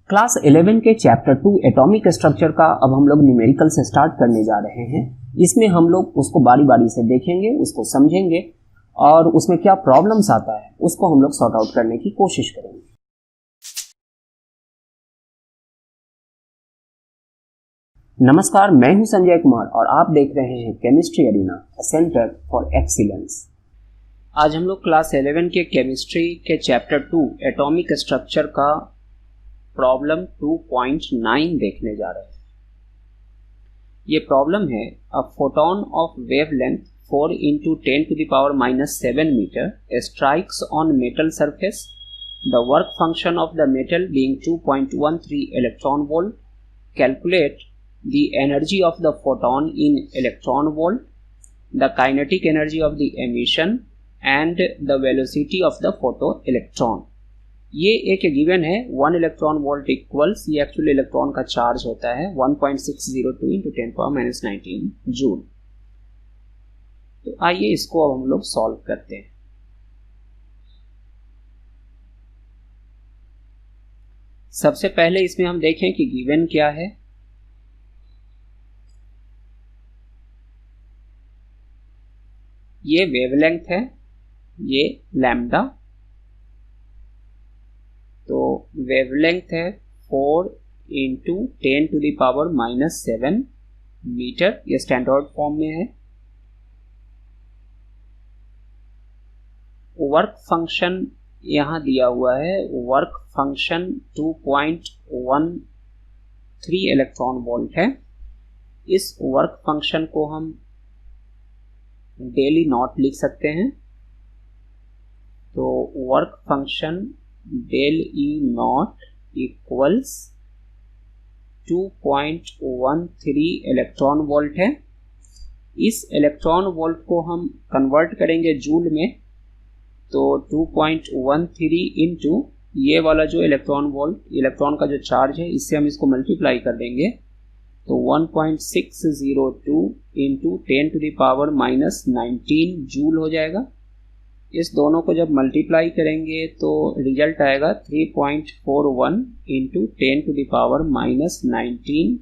Class 11 के chapter 2 atomic structure का अब हम लोग न्यूमेरिकल से स्टार्ट करने जा रहे हैं। इसमें हम लोग उसको बारी बारी से देखेंगे, उसको समझेंगे और उसमें क्या प्रॉब्लम्स आता है उसको हम लोग सॉर्ट आउट करने की कोशिश करेंगे। नमस्कार, मैं हूं संजय कुमार और आप देख रहे हैं chemistry arena, centre for excellence. आज हम लोग क्लास 11 के केमिस्ट्री के चैप्टर 2 एटॉमिक स्ट्रक्चर का प्रॉब्लम 2.9 देखने जा रहे हैं। ये प्रॉब्लम है, a photon of wavelength 4 × 10⁻⁻7 metre strikes on metal surface, the work function of the metal being 2.13 electron volt, calculate the energy of the photon in electron volt, the kinetic energy of the emission and the velocity of the photoelectron। ये एक given है 1 electron volt equals, ये actually electron का charge होता है 1.602 × 10⁻⁻19 joule. तो आइए इसको अब हम लोग सॉल्व करते हैं। सबसे पहले इसमें हम देखें कि गिवन क्या है। ये वेवलेंथ है, ये लैम्डा, तो वेवलेंथ है 4 × 10⁻⁻7 मीटर, ये स्टैंडर्ड फॉर्म में है। वर्क फंक्शन यहाँ दिया हुआ है, वर्क फंक्शन 2.13 इलेक्ट्रॉन वोल्ट है। इस वर्क फंक्शन को हम डेली नॉट लिख सकते हैं, तो work function del E naught equals 2.13 electron volt है। इस इलेक्ट्रॉन वोल्ट को हम कन्वर्ट करेंगे जूल में, तो 2.13 इंटू ये वाला जो इलेक्ट्रॉन वोल्ट, इलेक्ट्रॉन का जो चार्ज है, इससे हम इसको मल्टीप्लाई कर देंगे, तो 1.602 × 10⁻⁻19 जूल हो जाएगा। इस दोनों को जब मल्टीप्लाई करेंगे तो रिजल्ट आएगा 3.41 × 10⁻⁻19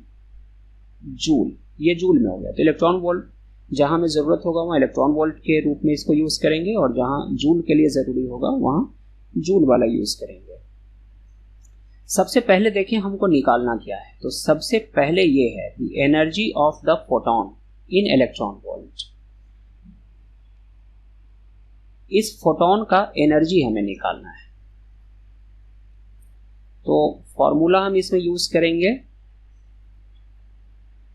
जूल। ये जूल में हो गया। तो इलेक्ट्रॉन वोल्ट जहां हमें ज़रूरत होगा वहाँ इलेक्ट्रॉन वोल्ट के रूप में इसको यूज़ करेंगे, और जहां जूल के लिए ज़रूरी होगा वहाँ जूल वाला यूज़ करेंगे। सबसे पहले देखिए हमको निकालना क्या है। तो सबसे पहले ये है the energy of the photon in electron volt. इस फोटोन का एनर्जी हमें निकालना है, तो फॉर्मूला हम इसमें यूज करेंगे।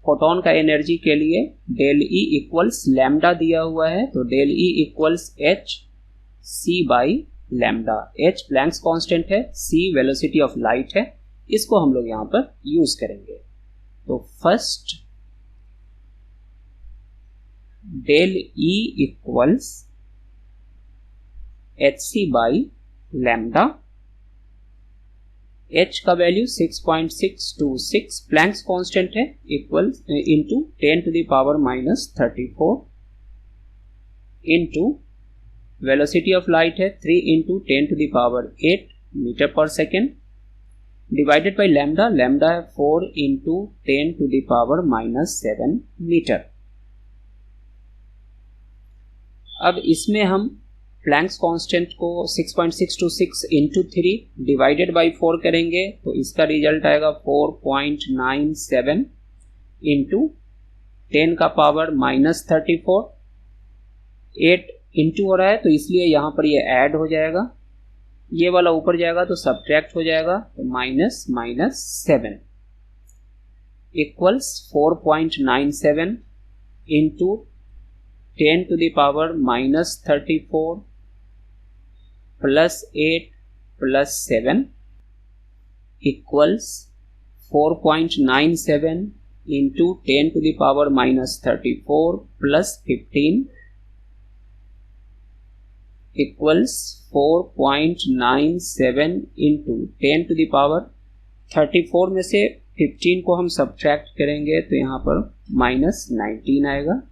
फोटोन का एनर्जी के लिए डेल ई इक्वल्स लैम्डा दिया हुआ है, तो del E equals H C by lambda. H Planck's constant है, सी वेलोसिटी ऑफ लाइट है, इसको हम लोग यहां पर यूज करेंगे। तो first del E equals H C by lambda. H का वैल्यू 6.626 प्लैंक्स कांस्टेंट है, equals into 10⁻⁻34 into velocity of light है 3 × 10⁸ metre per second, divided by lambda. Lambda है 4 × 10⁻⁻7 मीटर। अब इसमें हम प्लैंक्स कांस्टेंट को 6.626 × 3 डिवाइडेड बाई 4 करेंगे, तो इसका रिजल्ट आएगा 4.97 × 10⁻⁻34। 8 इंटू हो रहा है तो इसलिए यहाँ पर ये ऐड हो जाएगा, ये वाला ऊपर जाएगा तो सब्ट्रैक्ट हो जाएगा, तो -7 equals 4.97 into 10⁻⁻34 plus 8 plus 7 equals 4.97 into 10⁻⁻34 plus 15 equals 4.97 into 10⁻34 में से 15 को हम सब्ट्रैक्ट करेंगे तो यहाँ पर -19 आएगा,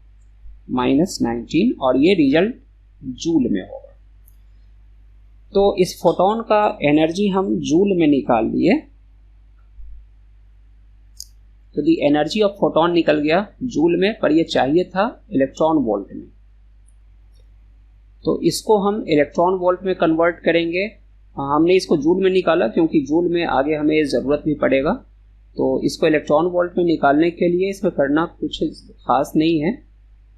-19, और ये रिजल्ट जूल में होगा। तो इस फोटोन का एनर्जी हम जूल में निकाल लिए। तो दी एनर्जी ऑफ फोटोन निकल गया जूल में, पर ये चाहिए था इलेक्ट्रॉन वोल्ट में। तो इसको हम इलेक्ट्रॉन वोल्ट में कन्वर्ट करेंगे। हमने इसको जूल में निकाला क्योंकि जूल में आगे हमें ज़रूरत भी पड़ेगा। तो इसको इलेक्ट्रॉन वोल्ट में निकालने के लिए इसमें करना कुछ खास नहीं है।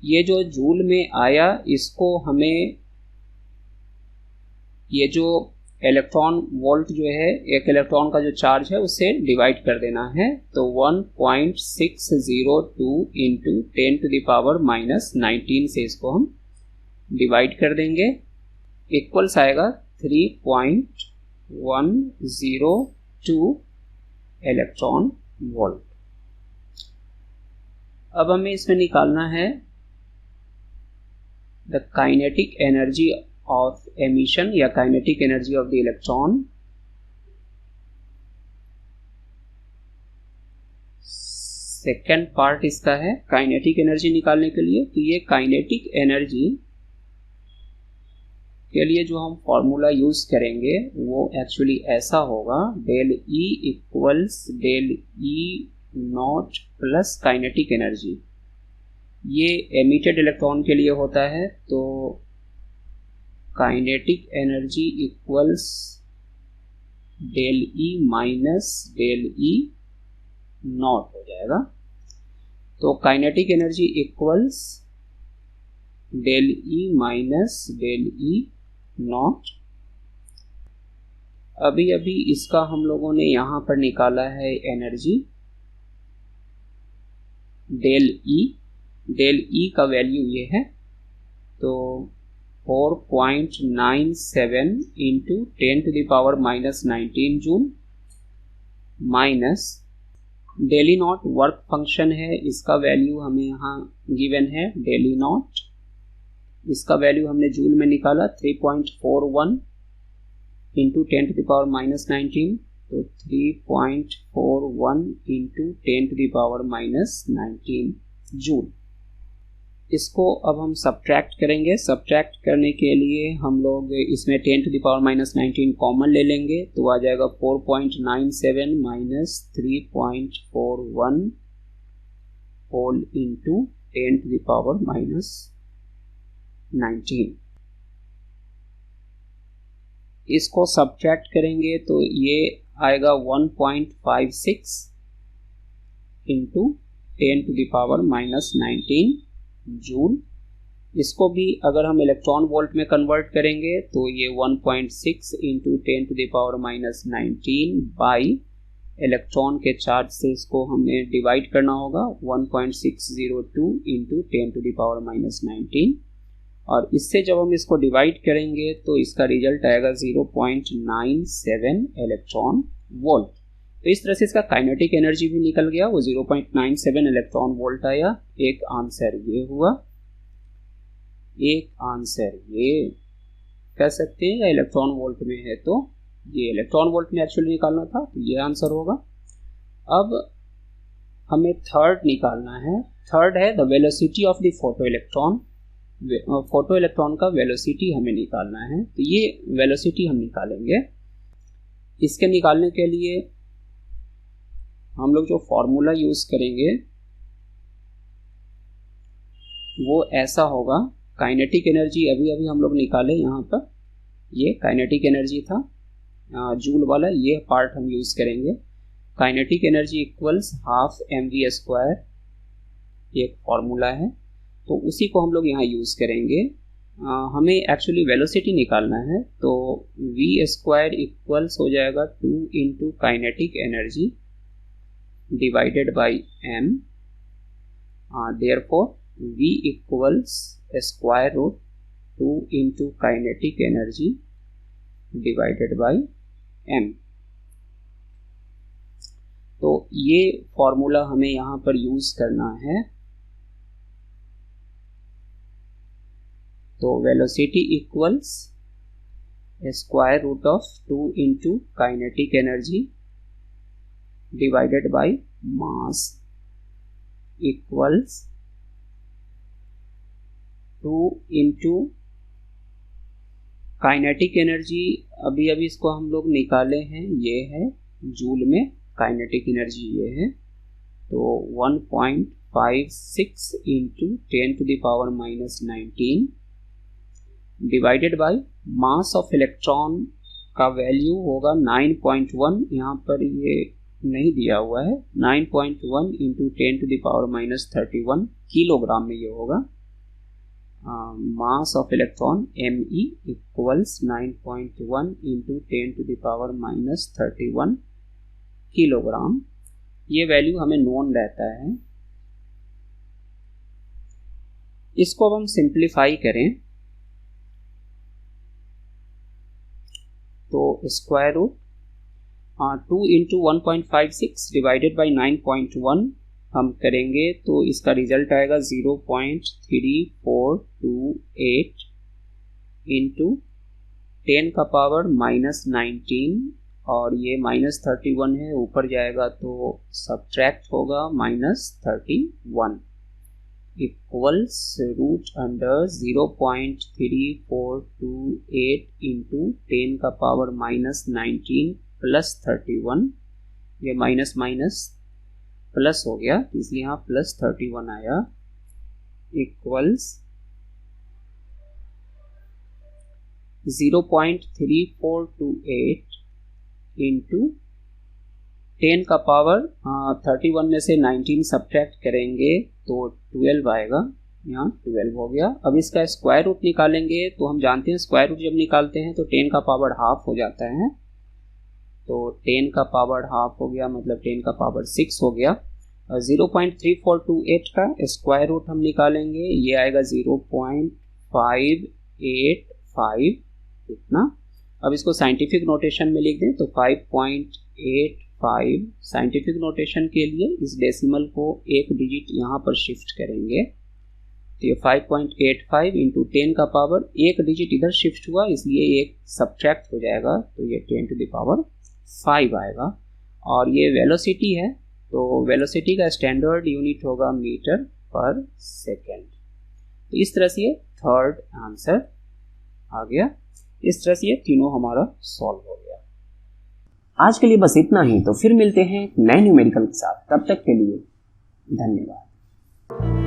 ये जो जूल में आया इसको हमें, ये जो इलेक्ट्रॉन वोल्ट जो है, एक इलेक्ट्रॉन का जो चार्ज है उससे डिवाइड कर देना है। तो 1.602 इंटू 10⁻⁻19 से इसको हम डिवाइड कर देंगे। इक्वल्स आएगा 3.102 इलेक्ट्रॉन वोल्ट। अब हमें इसमें निकालना है the kinetic energy of emission या kinetic energy of the electron. Second part इसका है काइनेटिक एनर्जी निकालने के लिए। तो ये काइनेटिक एनर्जी के लिए जो हम फॉर्मूला यूज करेंगे वो एक्चुअली ऐसा होगा, del E equals del E naught plus kinetic energy. ये एमिटेड इलेक्ट्रॉन के लिए होता है, तो kinetic energy equals del E minus del E naught हो जाएगा। तो kinetic energy equals del E minus del E naught. अभी अभी इसका हम लोगों ने यहां पर निकाला है एनर्जी डेल ई का वैल्यू ये है, तो 4.97 into 10⁻⁻19 joule minus del E naught work function है, इसका वैल्यू हमें यहाँ गिवन है डेल ई नॉट। इसका वैल्यू हमने जूल में निकाला 3.41 इंटू 10⁻⁻19, तो 3.41 इंटू 10⁻⁻19 जूल। इसको अब हम सब्ट्रैक्ट करेंगे। सब्ट्रैक्ट करने के लिए हम लोग इसमें 10⁻⁻19 कॉमन ले लेंगे, तो आ जाएगा 4.97 माइनस 3.41 होल इंटू 10⁻⁻19। इसको सब्ट्रैक्ट करेंगे तो ये आएगा 1.56 इंटू 10⁻⁻19 जूल। इसको भी अगर हम इलेक्ट्रॉन वोल्ट में कन्वर्ट करेंगे तो ये 1.6 इंटू 10⁻⁻19 बाई इलेक्ट्रॉन के चार्ज से इसको हमें डिवाइड करना होगा 1.602 इंटू 10⁻⁻19, और इससे जब हम इसको डिवाइड करेंगे तो इसका रिजल्ट आएगा 0.97 इलेक्ट्रॉन वोल्ट। तो इस तरह से इसका काइनेटिक एनर्जी भी निकल गया, वो 0.97 इलेक्ट्रॉन वोल्ट आया। एक आंसर ये हुआ, एक आंसर ये कह सकते हैं, या इलेक्ट्रॉन वोल्ट में है तो ये इलेक्ट्रॉन वोल्ट में एक्चुअली निकालना था, तो ये आंसर होगा। अब हमें थर्ड निकालना है। थर्ड है the velocity of the photo electron. Photo electron का वेलोसिटी हमें निकालना है, तो ये वेलोसिटी हम निकालेंगे। इसके निकालने के लिए हम लोग जो फॉर्मूला यूज करेंगे वो ऐसा होगा। काइनेटिक एनर्जी अभी अभी हम लोग निकाले, यहाँ पर ये काइनेटिक एनर्जी था जूल वाला, ये पार्ट हम यूज करेंगे। Kinetic energy equals half mv², एक फॉर्मूला है, तो उसी को हम लोग यहाँ यूज करेंगे। हमें एक्चुअली वेलोसिटी निकालना है, तो v² इक्वल्स हो जाएगा 2 into kinetic energy divided by m। Therefore v equals √2 into kinetic energy divided by m। तो ये फॉर्मूला हमें यहाँ पर यूज करना है। तो velocity equals √2 into kinetic energy divided by mass equals 2 into kinetic energy. अभी अभी इसको हम लोग निकाले हैं, ये है जूल में, काइनेटिक एनर्जी ये है, तो 1.56 into 10 to the power minus 19 divided by mass of electron का वैल्यू होगा 9.1, यहाँ पर ये नहीं दिया हुआ है, 9.1 into 10 to the power minus 31 kilogram में ये होगा। Mass of electron Me equals 9.1 into 10 to the power minus 31 kilogram. ये वैल्यू हमें नोन रहता है। इसको अब हम सिंप्लीफाई करें तो square root 2 into 1.56 divided by 9.1 हम करेंगे तो इसका रिजल्ट आएगा 0.3428 इंटू 10 का पावर माइनस 19, और ये माइनस 31 है, ऊपर जाएगा तो सब्ट्रैक्ट होगा minus 31 equals root under 0.3428 into 10 का पावर माइनस 19 प्लस 31, ये माइनस माइनस प्लस हो गया इसलिए यहाँ प्लस 31 आया, इक्वल्स 0.3428 इंटू 10 का पावर 31 में से 19 सब्ट्रैक्ट करेंगे तो 12 आएगा, यहाँ 12 हो गया। अब इसका स्क्वायर रूट निकालेंगे तो हम जानते हैं स्क्वायर रूट जब निकालते हैं तो 10 का पावर हाफ हो जाता है, तो 10 का पावर हाफ हो गया मतलब 10 का पावर 6 हो गया। 0.3428 का स्क्वायर रूट हम निकालेंगे, ये आएगा 0.585 इतना। अब इसको साइंटिफिक नोटेशन में लिख दें तो 5.85 साइंटिफिक नोटेशन के लिए इस डेसिमल को एक डिजिट यहाँ पर शिफ्ट करेंगे तो ये 5.85 इंटू 10 का पावर एक डिजिट इधर शिफ्ट हुआ इसलिए एक सब्ट्रैक्ट हो जाएगा तो ये 10 टू द पावर 5 आएगा। और ये वेलोसिटी है तो वेलोसिटी का स्टैंडर्ड यूनिट होगा मीटर पर सेकेंड। तो इस तरह से ये थर्ड आंसर आ गया। इस तरह से ये तीनों हमारा सॉल्व हो गया। आज के लिए बस इतना ही, तो फिर मिलते हैं नए न्यूमेरिकल के साथ। तब तक के लिए धन्यवाद।